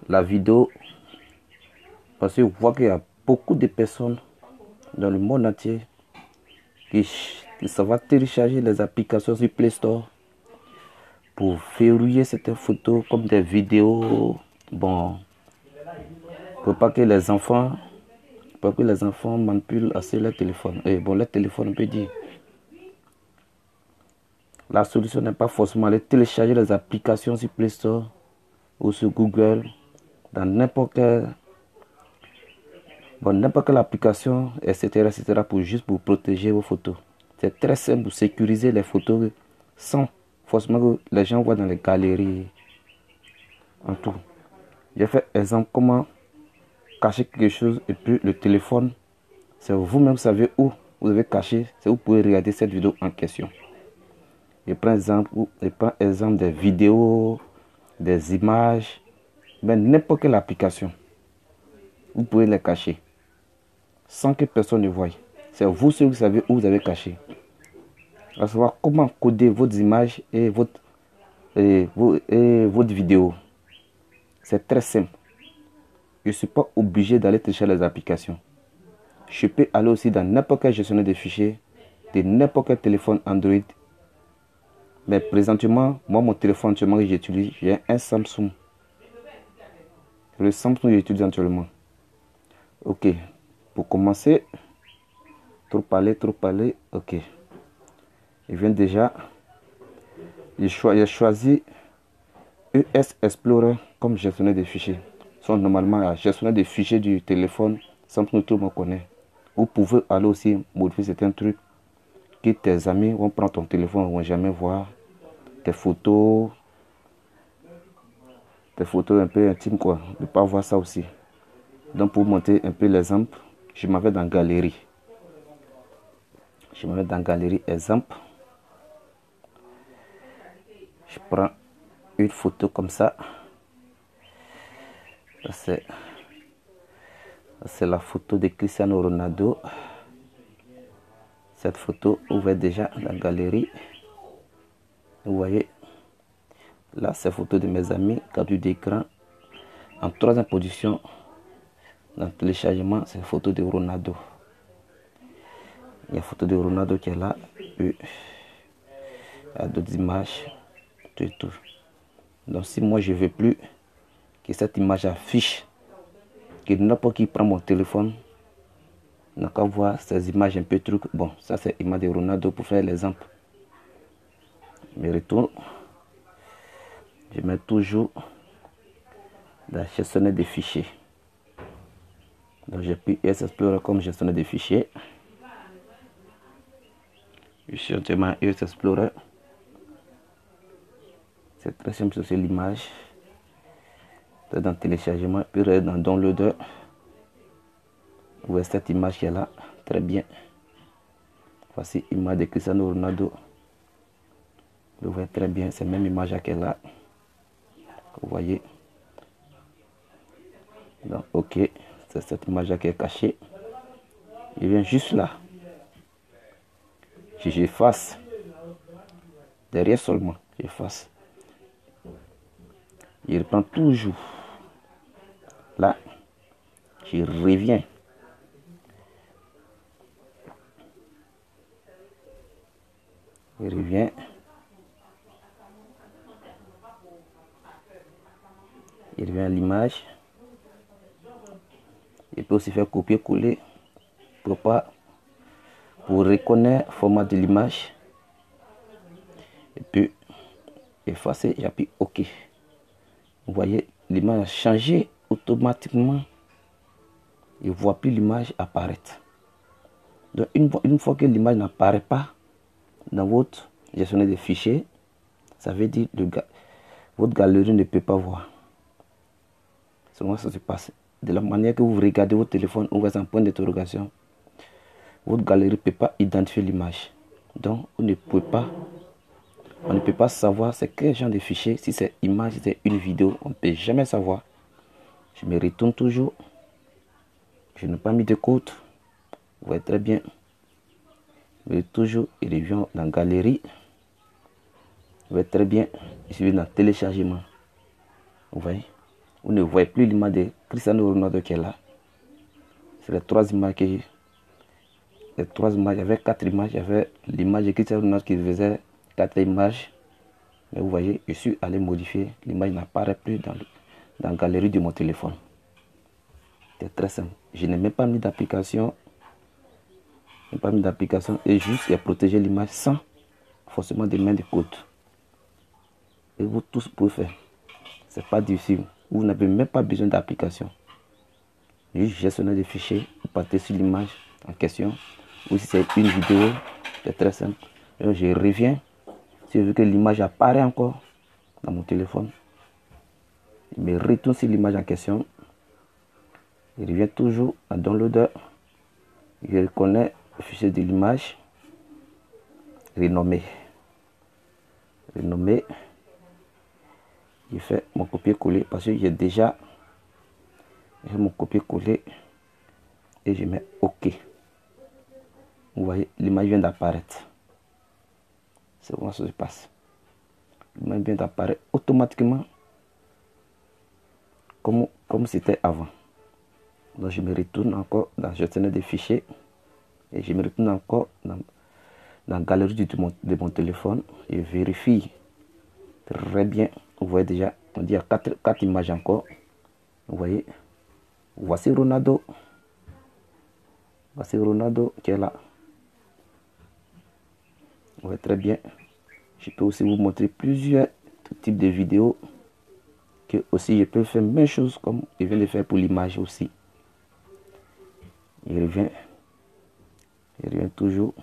la vidéo, parce que je vois qu'il y a beaucoup de personnes dans le monde entier qui savent télécharger les applications sur Play Store pour verrouiller certaines photos comme des vidéos. Bon, pour pas que les enfants manipulent assez leur téléphone. Et bon, leur téléphone, on peut dire. La solution n'est pas forcément de télécharger les applications sur Play Store ou sur Google, dans n'importe quelle application, etc., pour protéger vos photos. C'est très simple pour sécuriser les photos sans forcément que les gens voient dans les galeries. En tout. J'ai fait exemple comment cacher quelque chose et puis le téléphone, c'est vous-même savez où vous avez caché, c'est où vous pouvez regarder cette vidéo en question. Je prends exemple des vidéos, des images, même n'importe quelle application. Vous pouvez les cacher sans que personne ne voie. C'est vous seul qui savez où vous avez caché. À savoir comment coder votre image et votre vidéo. C'est très simple. Je ne suis pas obligé d'aller télécharger les applications. Je peux aller aussi dans n'importe quel gestionnaire de fichiers, de n'importe quel téléphone Android. Mais présentement, moi, mon téléphone actuellement que j'utilise, j'ai un Samsung. C'est le Samsung que j'utilise actuellement. Ok. Pour commencer, trop parler. Ok. Je viens déjà. J'ai choisi ES Explorer comme gestionnaire de fichiers. Normalement, la gestionnaire de fichiers du téléphone, Samsung, tout le monde connaît. Vous pouvez aller aussi modifier certains trucs que tes amis vont prendre ton téléphone, ne vont jamais voir. Tes photos un peu intimes, quoi. Ne pas voir ça aussi. Donc, pour montrer un peu l'exemple, je m'en vais dans Galerie. Exemple. Je prends une photo comme ça. C'est la photo de Cristiano Ronaldo. Cette photo ouvre déjà la galerie. Vous voyez, là, c'est photo de mes amis, capture d'écran. En troisième position, dans le téléchargement, c'est photo de Ronaldo. Il y a photo de Ronaldo qui est là. Il y a d'autres images. Tout. Donc, si moi, je ne veux plus que cette image affiche, que n'importe qui prend mon téléphone, n'a qu'à voir ces images un peu trucs. Bon, ça, c'est l'image de Ronaldo pour faire l'exemple. Je retourne. Je mets toujours dans gestionnaire de fichiers. Donc j'ai pris ES Explorer comme gestionnaire de fichiers. Je suis entièrement ES Explorer. C'est très simple, c'est l'image. Dans téléchargement, puis dans downloader. Vous voyez cette image qui est là. Très bien. Voici l'image de Cristiano Ronaldo. Vous voyez très bien, c'est la même image qui est là. Vous voyez. Donc, ok, c'est cette image qui est cachée. Il vient juste là. J'efface. Derrière seulement, j'efface. Il reprend toujours. Là, je reviens. Il revient. Il revient à l'image. Il peut aussi faire copier-coller pour reconnaître le format de l'image. Et puis effacer, j'appuie OK. Vous voyez, l'image a changé automatiquement. Il ne voit plus l'image apparaître. Donc une fois que l'image n'apparaît pas dans votre gestionnaire de fichiers, ça veut dire que votre galerie ne peut pas voir. C'est comment ça se passe. De la manière que vous regardez votre téléphone, vous êtes en point d'interrogation, votre galerie ne peut pas identifier l'image. Donc on ne peut pas savoir c'est quel genre de fichier, si c'est image, si c'est une vidéo, on ne peut jamais savoir. Je me retourne toujours. Je n'ai pas mis de code. Vous voyez très bien. Mais toujours, il revient dans galerie. Vous voyez très bien. Il suffit dans téléchargement. Vous voyez. Vous ne voyez plus l'image de Cristiano Ronaldo qui est là. C'est les 3 images que les 3 images, il y avait 4 images, il y avait l'image de Cristiano Ronaldo qui faisait 4 images. Mais vous voyez, je suis allé modifier, l'image n'apparaît plus dans la galerie de mon téléphone. C'est très simple. Je n'ai même pas mis d'application. Et juste j'ai protégé l'image sans forcément des mains de code. Et vous tous pouvez faire. C'est pas difficile. Vous n'avez même pas besoin d'application. Juste gestionnaire des fichiers, vous partez sur l'image en question. Ou si c'est une vidéo, c'est très simple. Et je reviens. Si je veux que l'image apparaît encore dans mon téléphone, je me retourne sur l'image en question. Je reviens toujours à Downloader. Je reconnais le fichier de l'image. Renommer. Je fais mon copier-coller parce que j'ai déjà mon copier-coller et je mets OK. Vous voyez, l'image vient d'apparaître. C'est comment ça se passe. L'image vient d'apparaître automatiquement comme c'était avant. Donc je me retourne encore dans le gestionnaire des fichiers et je me retourne encore dans la galerie de mon téléphone et je vérifie très bien. Vous voyez déjà, on dit il y a 4 images encore. Vous voyez, voici Ronaldo. Voici Ronaldo qui est là. Vous voyez très bien. Je peux aussi vous montrer plusieurs types de vidéos. Que aussi je peux faire la même chose comme je viens de faire pour l'image aussi. Il revient toujours.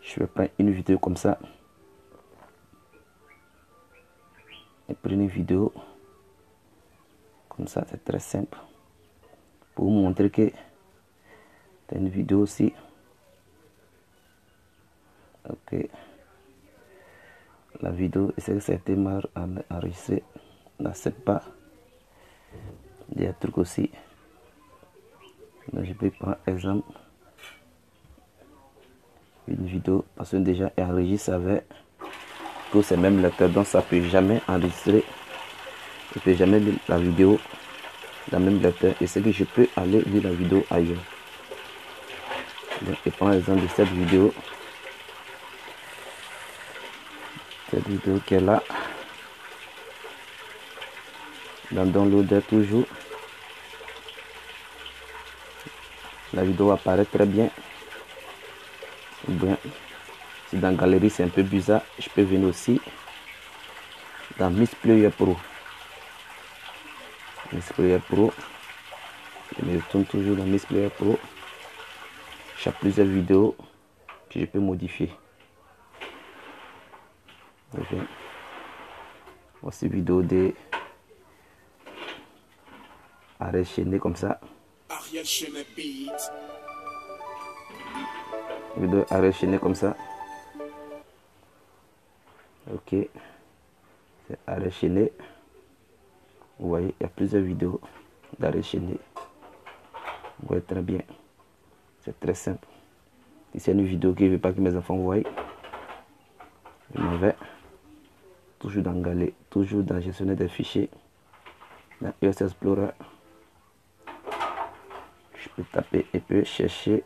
Je vais prendre une vidéo comme ça. Et prendre une vidéo comme ça, c'est très simple. Pour vous montrer que c'est une vidéo aussi. Ok. La vidéo, c'est que ça a été mal enregistré. N'accepte pas. Il y a un truc aussi. Donc je peux prendre exemple. Une vidéo parce que déjà enregistré avec que c'est même lecteur, donc ça peut jamais enregistrer. Je peux jamais lire la vidéo dans le même lecteur et c'est que je peux aller lire la vidéo ailleurs. Donc je prends l'exemple de cette vidéo qui est là dans Downloader toujours. La vidéo apparaît très bien. Bien. Si dans Galerie c'est un peu bizarre, je peux venir aussi dans Miss Player Pro. Miss Player Pro. Je me retourne toujours dans Miss Player Pro. J'ai plusieurs vidéos que je peux modifier. Okay. Voici vidéo de Ariel Chenet comme ça. Ariel Chenet Beat. Vidéo Ariel Chenet comme ça. Ok. C'est Ariel Chenet. Vous voyez, il y a plusieurs vidéos d'Ariel Chenet. Vous voyez très bien. C'est très simple. Si c'est une vidéo que je ne veux pas que mes enfants voient, je m'en vais. Toujours dans Galet, toujours dans gestionnaire des fichiers. Dans EOS Explorer. Je peux taper et peux chercher.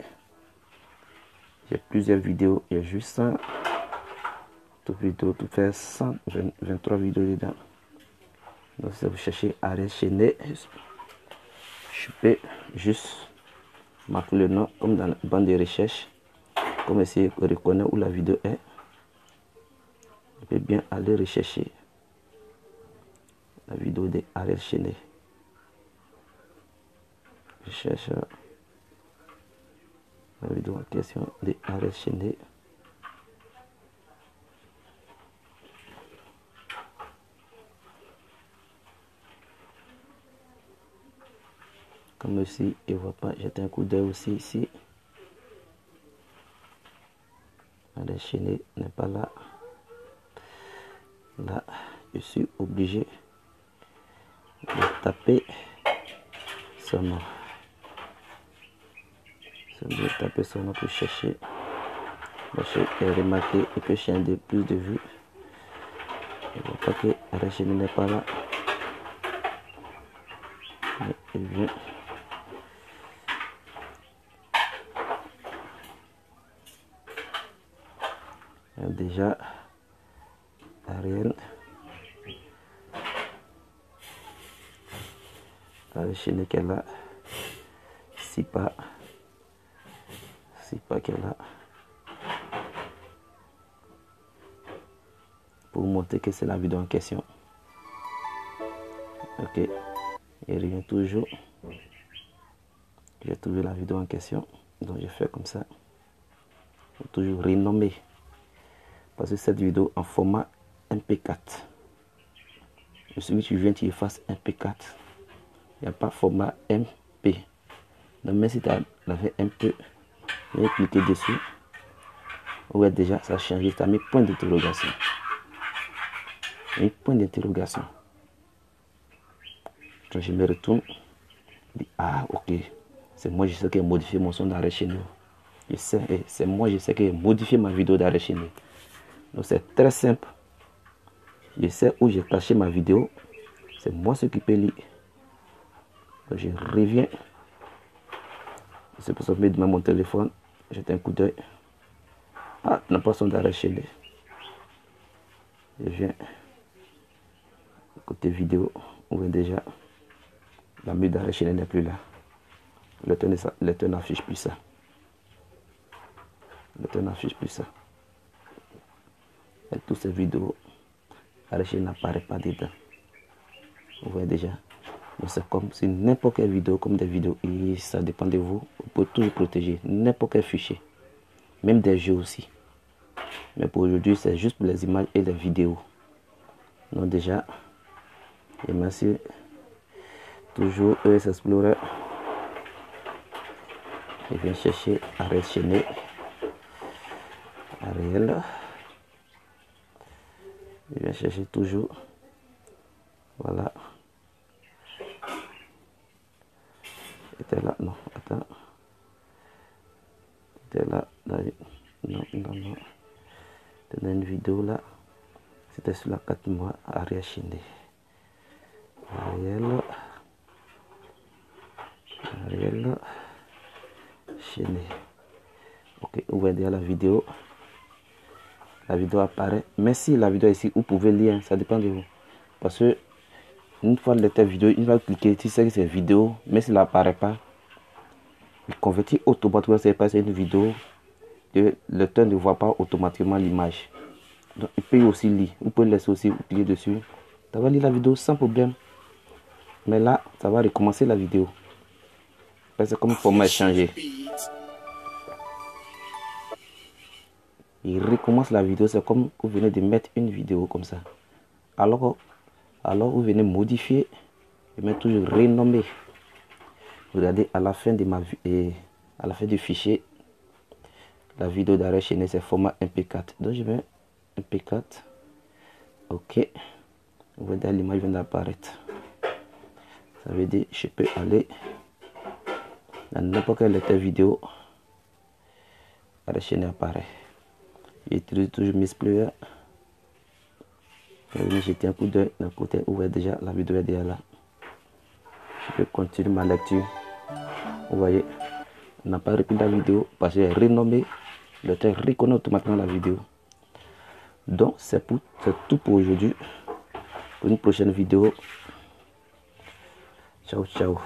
J'ai plusieurs vidéos. Il y a juste 100. Toute vidéo, tout fait 123 vidéos dedans. Donc si vous cherchez Ariel Chenet, je peux juste marquer le nom comme dans la bande de recherche. Comme essayer de reconnaître où la vidéo est. Je peux bien aller rechercher la vidéo de Ariel Chenet. Je cherche la vidéo en question de Ariel Chenet. Comme ici, il ne voit pas, jeter un coup d'œil aussi ici. Ariel Chenet n'est pas là. Là, je suis obligé de taper son nom. Je vais taper son nom pour chercher. Et remarquer et que j'ai de plus de vues. Je ne vois pas que Ariel Chenet n'est pas là. Et bien. Déjà, Ariel. La chaîne qu'elle a. Si pas qu'elle a. Pour vous montrer que c'est la vidéo en question. Ok. Il revient toujours. J'ai trouvé la vidéo en question. Donc je fais comme ça. Toujours renommer. Parce que cette vidéo en format MP4. Et celui que tu viens, tu effaces MP4. Il n'y a pas format MP. Donc même si tu avais MP, je vais cliquer dessus. Ouais, déjà ça a changé. Tu as mis point d'interrogation. Un point d'interrogation. Donc je me retourne. Je dis, ah ok. C'est moi je sais que j'ai modifié mon son d'arrêt chez nous. Je sais, c'est moi je sais que j'ai modifié ma vidéo d'arrêt chez nous. Donc c'est très simple. Je sais où j'ai caché ma vidéo. C'est moi ce qui peut lire. Donc je reviens. C'est pour ça que je mets mon téléphone. Jette un coup d'œil. Ah, n'a pas son d'arrêt chez nous. Je viens. Côté vidéo, on voit déjà. La mue d'arrêt chez nous n'est plus là. Le ton n'affiche plus ça. Le ton n'affiche plus ça. Et toutes ces vidéos, arrêt chez n'apparaît pas dedans. Vous voyez déjà. Donc c'est comme si n'importe quelle vidéo, comme des vidéos, et ça dépend de vous. Vous pouvez toujours protéger n'importe quel fichier. Même des jeux aussi. Mais pour aujourd'hui, c'est juste pour les images et les vidéos. Donc déjà, et merci. Toujours ES Explorer. Je viens chercher arrêt chaîné. Ariel. Je viens chercher toujours. Voilà. Était là, non, attends. C'était là, non. C'était une vidéo là. C'était sur la 4 mois, Ariel chaîné. Ariel chaîné. Ok, vous voyez la vidéo. La vidéo apparaît. Mais si la vidéo est ici, vous pouvez lire, ça dépend de vous. Parce que une fois de ta vidéo, il va cliquer, tu sais que c'est vidéo, mais s'il n'apparaît pas, il convertit automatiquement, c'est pas une vidéo, le lecteur ne voit pas automatiquement l'image. Donc il peut aussi lire, vous pouvez laisser aussi cliquer dessus. Ça va lire la vidéo sans problème. Mais là, ça va recommencer la vidéo. Parce que comme le format est changé. Il recommence la vidéo, c'est comme vous venez de mettre une vidéo comme ça. Alors vous venez modifier et mettre toujours renommer. Regardez à la fin de ma à la fin du fichier, la vidéo d'arrêt chaîné c'est format MP4. Donc je mets MP4. Ok. Vous voyez l'image vient d'apparaître. Ça veut dire je peux aller dans n'importe quelle lecteur vidéo. Arrêt chaîné apparaît. J'utilise toujours Miss Player. Je vais jeter un coup d'œil d'un côté où est déjà la vidéo est déjà là. Je peux continuer ma lecture. Vous voyez, on n'a pas repris la vidéo parce que j'ai renommé. Le texte reconnaît automatiquement la vidéo. Donc c'est tout pour aujourd'hui. Pour une prochaine vidéo. Ciao, ciao.